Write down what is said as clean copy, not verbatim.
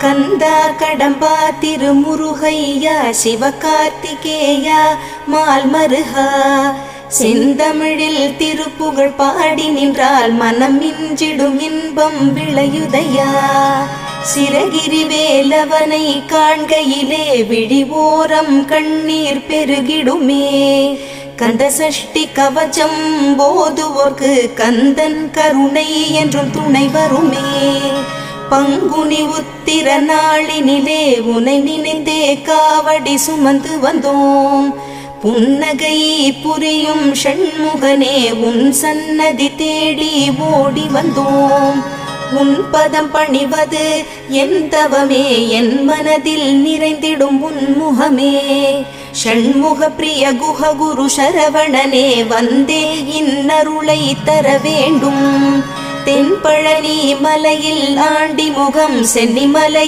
கந்தா கடம்பா திருமுருகையா சிவகார்த்திகேயா மால்மருகா செந்தமிழில் திருப்புகழ் பாடி நின்றால் மனம் மிஞ்சிடும் இன்பம் விளையுதையா. சிரகிரி வேலவனை காண்கையிலே விழி ஓரம் கண்ணீர் பெருகிடுமே. கந்த சஷ்டி கவச்சம் போதுவோர்க்கு கந்தன் கருணை என்றும் துணை வருமே. பங்குனி உத்திர நாளினிலே உனை நினைந்தே காவடி சுமந்து வந்தோம். புன்னகை புரியும் ஷண்முகனே உன் சன்னதி தேடி ஓடி வந்தோம். உன் பதம் பணிவது என் தவமே, என் மனதில் நிறைந்திடும் உன் முகமே. ஷண்முக பிரிய குஹ குரு சரவணனே வந்தே இன்னருளை தர வேண்டும். தென்பழனி மலையில் ஆண்டி முகம் சென்னிமலை